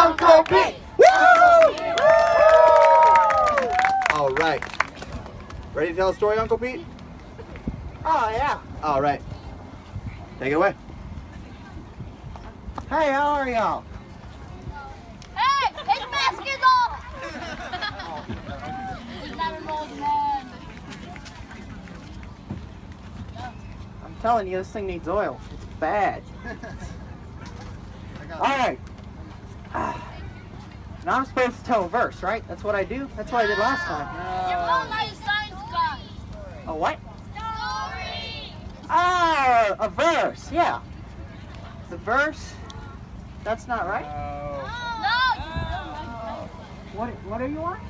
Uncle Pete! Woo! All right. Ready to tell a story, Uncle Pete? Oh, yeah. All right. Take it away. Hey, how are y'all? Hey, his mask is off! He's not an old man. I'm telling you, this thing needs oil. It's bad. All right. Now I'm supposed to tell a verse, right? That's what I do? That's what I did last time. Your mom is a science guy. A what? Story! Oh, a verse, yeah. The verse? That's not right? No! What are you on?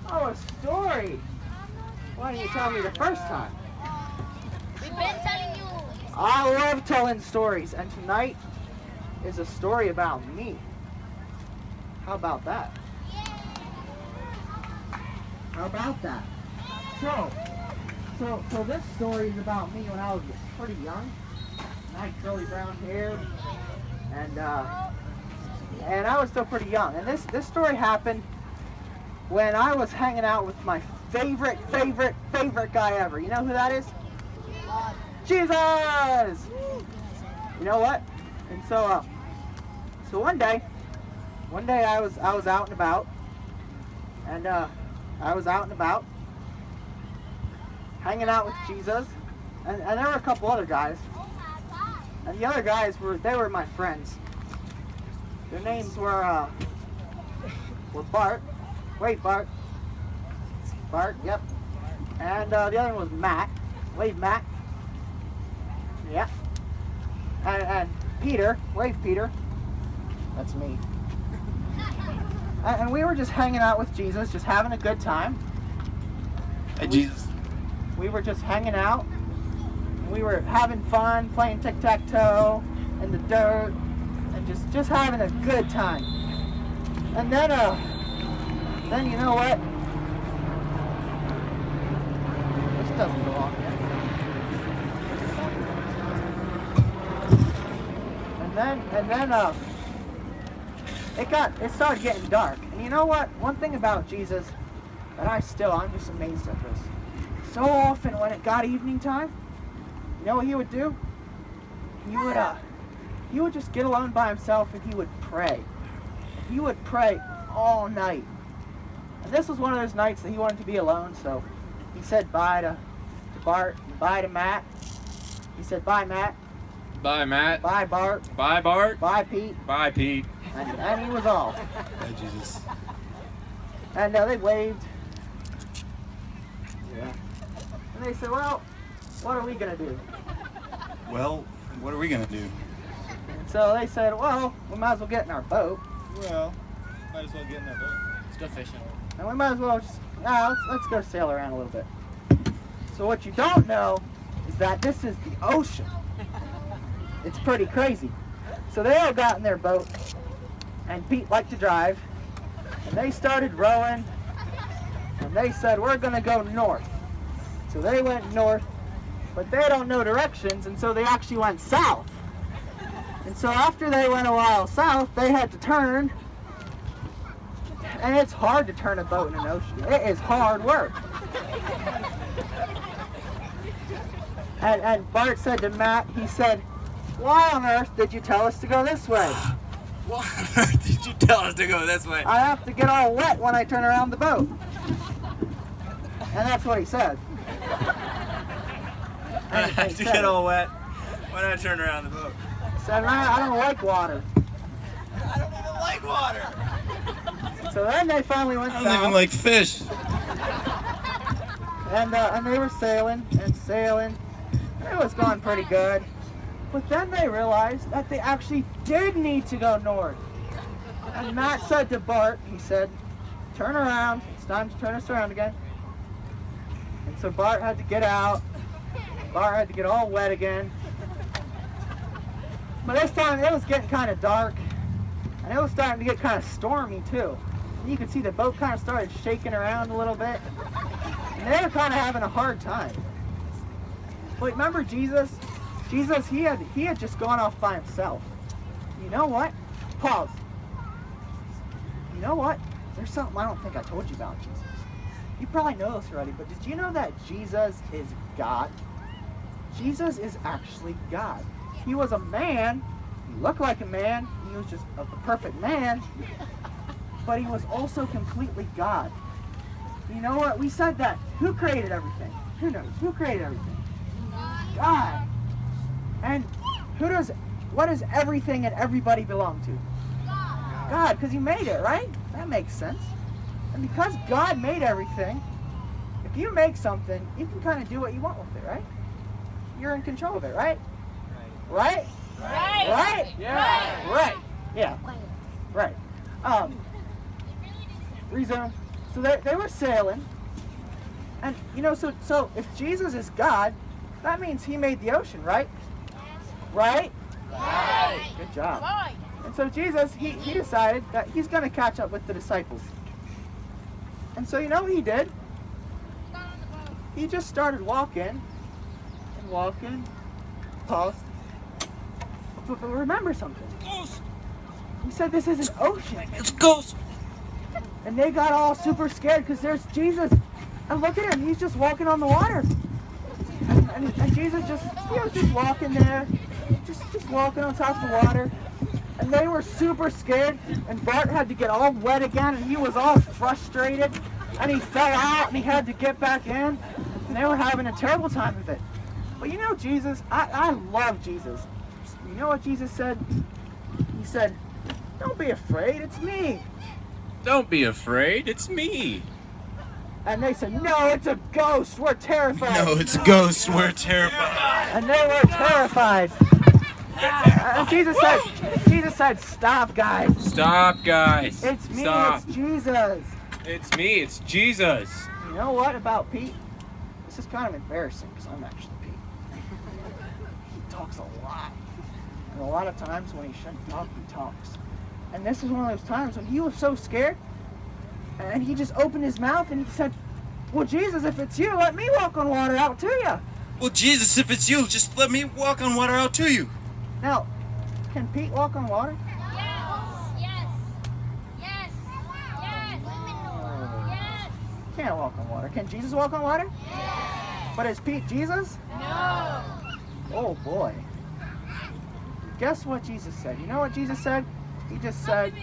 Oh, a story. Why didn't you tell me the first time? We've been telling you. I love telling stories, and tonight is a story about me. How about that? How about that? So this story is about me when I was pretty young. I had curly brown hair, and I was still pretty young. And this story happened when I was hanging out with my favorite guy ever. You know who that is? Jesus! You know what? And so one day I was out and about, and I was out and about, hanging out with Jesus, and there were a couple other guys, and the other guys were my friends. Their names were Bart. Wait, Bart. Bart, yep. And the other one was Matt. Wave Matt. Yeah. And Peter. Wave Peter. That's me. And we were just hanging out with Jesus, just having a good time. Hey, Jesus. We were just hanging out. And we were having fun, playing tic-tac-toe in the dirt, and just having a good time. And then you know what? This doesn't belong here. And then it started getting dark. And you know what? One thing about Jesus that I'm just amazed at this. So often when it got evening time, you know what he would do? He would just get alone by himself and he would pray. He would pray all night. And this was one of those nights that he wanted to be alone, so he said bye to Bart, bye to Matt. He said bye, Matt. Bye, Matt. Bye, Bart. Bye, Bart. Bye, Pete. Bye, Pete. And he was off. Hey, Jesus. And they waved. Yeah. And they said, well, what are we going to do? Well, what are we going to do? And so they said, well, we might as well get in our boat. Well, might as well get in that boat. Let's go fishing. And we might as well just, let's go sail around a little bit. So what you don't know is that this is the ocean. It's pretty crazy. So they all got in their boat, and Pete liked to drive, and they started rowing, and they said, we're going to go north. So they went north, but they don't know directions, and so they actually went south. And so after they went a while south, they had to turn, and it's hard to turn a boat in an ocean. It is hard work. And Bart said to Matt, he said, why on earth did you tell us to go this way? Why on earth did you tell us to go this way? I have to get all wet when I turn around the boat. And that's what he said. I have to get all wet when I turn around the boat. He said, I don't like water. I don't even like water. So then they finally went I south. don't even like fish. And they were sailing and sailing. And it was going pretty good. But then they realized that they actually did need to go north. And Matt said to Bart, he said, turn around. It's time to turn us around again. And so Bart had to get out. Bart had to get all wet again. But this time it was getting kind of dark. And it was starting to get kind of stormy too. And you could see the boat kind of started shaking around a little bit. And they were kind of having a hard time. But remember Jesus? Jesus, he had just gone off by himself. You know what? Pause. You know what? There's something I don't think I told you about Jesus. You probably know this already, but did you know that Jesus is God? Jesus is actually God. He was a man. He looked like a man. He was just a perfect man. But he was also completely God. You know what? We said that. Who created everything? Who knows? Who created everything? God. And what does everything and everybody belong to? God, because he made it, right? That makes sense. And because God made everything, if you make something, you can kind of do what you want with it, right? You're in control of it, right? Right? Right. Right? Yeah. Right. Yeah. Right. Resume. So they were sailing. And, you know, so if Jesus is God, that means he made the ocean, right? Right? Right. Good job. Right. And so Jesus, he decided that he's going to catch up with the disciples. And so you know what he did? He just started walking and walking. Pause. But remember something. Ghost. He said this is an ocean. It's a ghost. And they got all super scared because there's Jesus. And look at him, he's just walking on the water. And Jesus just walking there, just walking on top of the water. And they were super scared, and Bart had to get all wet again, and he was all frustrated, and he fell out, and he had to get back in, and they were having a terrible time of it. But you know Jesus, I love Jesus. You know what Jesus said? He said, "Don't be afraid, it's me." Don't be afraid, it's me. And they said, "No, it's a ghost, we're terrified." No, it's a ghost. We're terrified. And they were terrified. And Jesus said, "Stop, guys. Stop, guys. It's me, Stop. it's Jesus." It's me. It's Jesus. You know what about Pete? This is kind of embarrassing because I'm actually Pete. He talks a lot. And a lot of times when he shouldn't talk, he talks. And this is one of those times when he was so scared and he just opened his mouth and he said, "Well, Jesus, if it's you, let me walk on water out to you." Well, Jesus, if it's you, just let me walk on water out to you. Now, can Pete walk on water? Yes. Yes. Yes. Yes. Can't walk on water. Can Jesus walk on water? Yes. But is Pete Jesus? No. Oh boy. Guess what Jesus said? You know what Jesus said? He just said,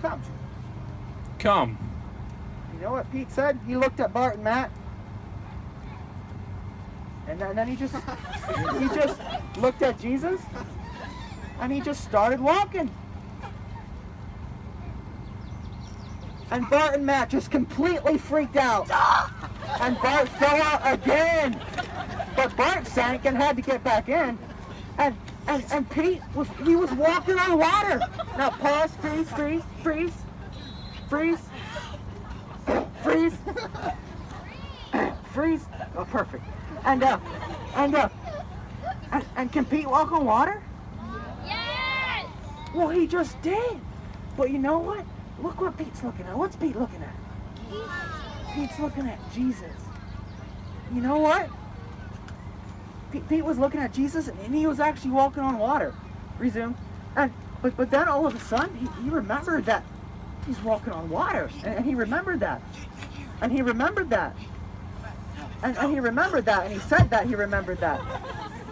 "Come." Come. You know what Pete said? He looked at Bart and Matt. And then he just looked at Jesus. And he just started walking. And Bart and Matt just completely freaked out. And Bart fell out again. But Bart sank and had to get back in. And Pete was walking on water. Now pause, freeze, freeze, freeze, freeze, freeze, freeze. Oh, perfect. And can Pete walk on water? Yes. Well, he just did. But you know what? Look what Pete's looking at. What's Pete looking at? Pete's looking at Jesus. You know what? Pete was looking at Jesus and he was actually walking on water. Resume. But then all of a sudden he remembered that he's walking on water. And he remembered that. And he remembered that. And he remembered that. And he said that he remembered that.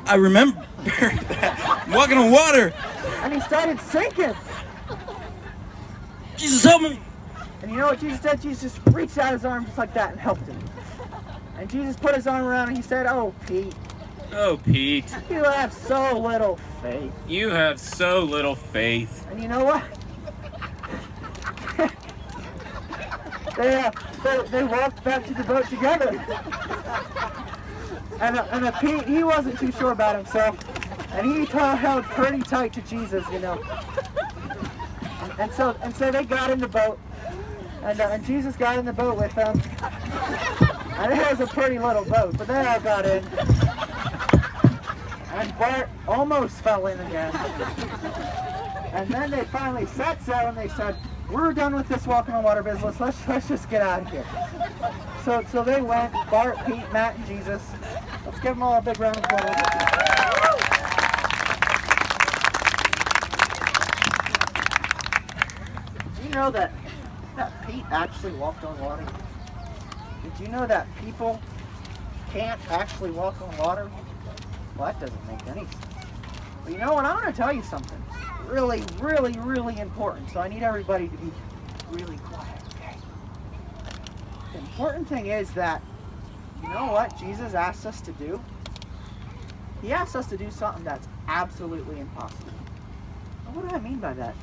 I remember that. I'm walking on water. And he started sinking. Jesus, help me. And you know what Jesus said? Jesus just reached out his arm just like that and helped him. And Jesus put his arm around and he said, "Oh, Pete, Oh, Pete. you have so little faith." You have so little faith. And you know what? They walked back to the boat together. And Pete, he wasn't too sure about himself. And he held pretty tight to Jesus, you know. And so they got in the boat. And Jesus got in the boat with them. And it was a pretty little boat, but they all got in. And Bart almost fell in again. And then they finally set sail and they said, "We're done with this walking on water business. Let's just get out of here." So they went, Bart, Pete, Matt, and Jesus. Let's give them all a big round of applause. know that Pete actually walked on water? Did you know that people can't actually walk on water? Well, that doesn't make any sense. But you know what? I want to tell you something really, really, really important. So I need everybody to be really quiet, okay? The important thing is that, you know what Jesus asked us to do? He asked us to do something that's absolutely impossible. Now, what do I mean by that?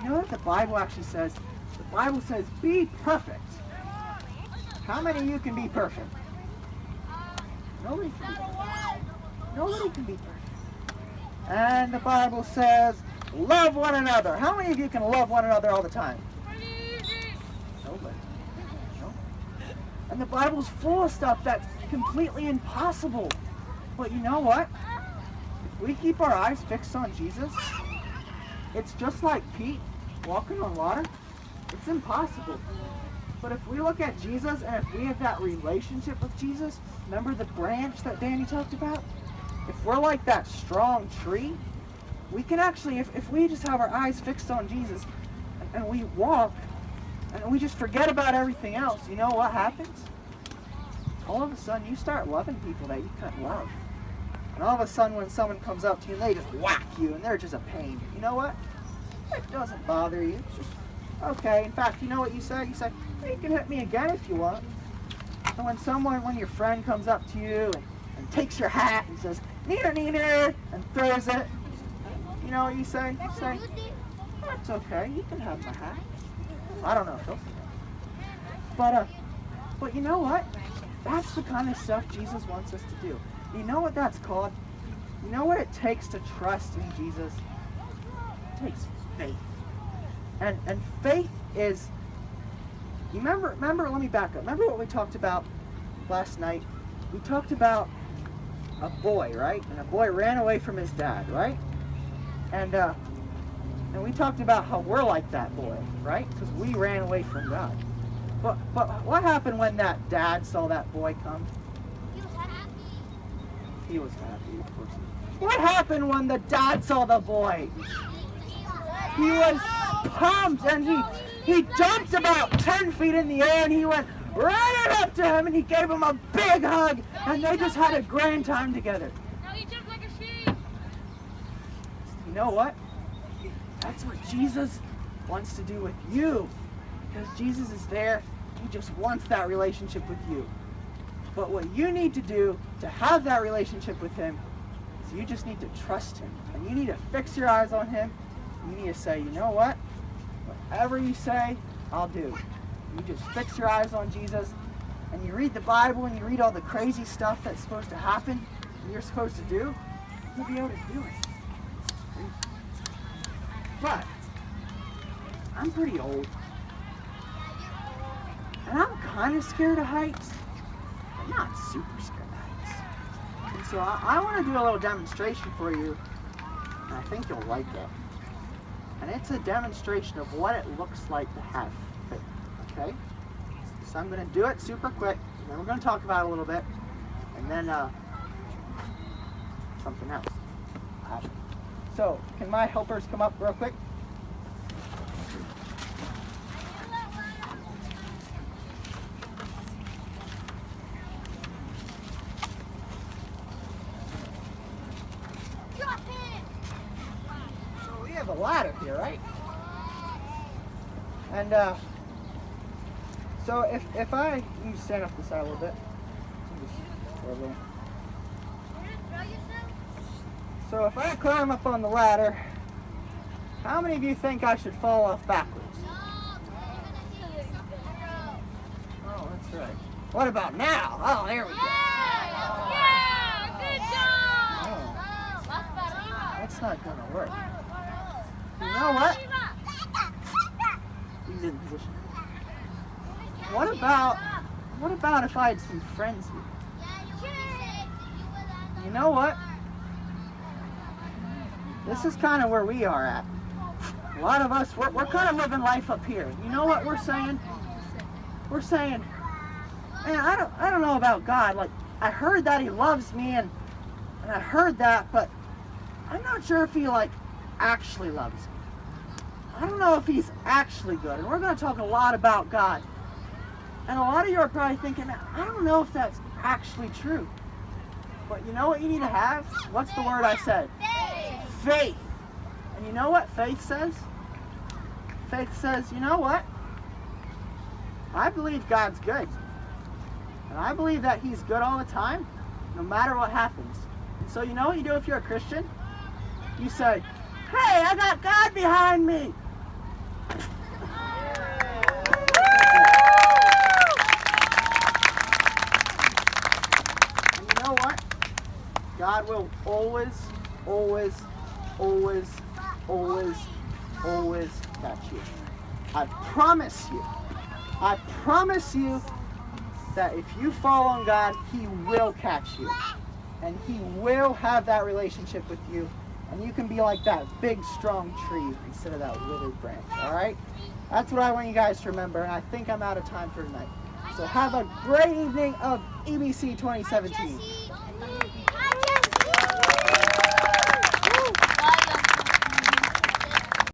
You know what the Bible actually says? The Bible says, be perfect. How many of you can be perfect? Nobody can be perfect. Nobody can be perfect. And the Bible says, love one another. How many of you can love one another all the time? Nobody. No. And the Bible's full of stuff that's completely impossible. But you know what? If we keep our eyes fixed on Jesus, it's just like Pete walking on water. It's impossible. But if we look at Jesus and if we have that relationship with Jesus, remember the branch that Danny talked about? If we're like that strong tree, we can actually, if we just have our eyes fixed on Jesus and we walk and we just forget about everything else, you know what happens? All of a sudden you start loving people that you couldn't love. And all of a sudden when someone comes up to you and they just whack you and they're just a pain, you know what? It doesn't bother you. It's just, okay. In fact, you know what you say? You say, hey, you can hit me again if you want. And when your friend comes up to you and takes your hat and says, "Neener, neener," and throws it, you know what you say? You say, that's okay, you can have my hat. I don't know if he'll say that. But you know what? That's the kind of stuff Jesus wants us to do. You know what that's called? You know what it takes to trust in Jesus? It takes faith. And faith is, you remember, let me back up. Remember what we talked about last night? We talked about a boy, right? And a boy ran away from his dad, right? And we talked about how we're like that boy, right? Because we ran away from God. But what happened when that dad saw that boy come? He was happy. He was happy, of course. What happened when the dad saw the boy? He was pumped and he jumped about 10 feet in the air and he went right up to him and he gave him a big hug and they just had a grand time together. Now he jumped like a sheep. You know what? That's what Jesus wants to do with you. Because Jesus is there, he just wants that relationship with you. But what you need to do to have that relationship with him is you just need to trust him. And you need to fix your eyes on him. You need to say, you know what? Whatever you say, I'll do. You just fix your eyes on Jesus and you read the Bible and you read all the crazy stuff that's supposed to happen and you're supposed to do, you'll be able to do it. But I'm pretty old. And I'm kind of scared of heights, but not super scared of heights. And so I want to do a little demonstration for you, and I think you'll like it. And it's a demonstration of what it looks like to have faith, okay? So I'm going to do it super quick, and then we're going to talk about it a little bit, and then something else. So, can my helpers come up real quick? Drop it. So we have a ladder here, right? And so if I, you stand up this side a little bit. So if I climb up on the ladder, how many of you think I should fall off backwards? Oh, that's right. What about now? Oh, there we go. Yeah, good job. Oh, that's not gonna work. You know what? He's in position. What about if I had some friends here? You know what? This is kind of where we are at. A lot of us, we're kind of living life up here. You know what we're saying? We're saying, man, I don't know about God. Like, I heard that he loves me and I heard that, but I'm not sure if he like actually loves me. I don't know if he's actually good. And we're going to talk a lot about God. And a lot of you are probably thinking, I don't know if that's actually true. But you know what you need to have? What's the word I said? Faith. And you know what faith says? Faith says, you know what? I believe God's good. And I believe that he's good all the time, no matter what happens. And so you know what you do if you're a Christian? You say, hey, I got God behind me. And you know what? God will always, always, always, always, always catch you. I promise you that if you fall on God, he will catch you. And he will have that relationship with you. And you can be like that big, strong tree instead of that withered branch. All right? That's what I want you guys to remember. And I think I'm out of time for tonight. So have a great evening of EBC 2017.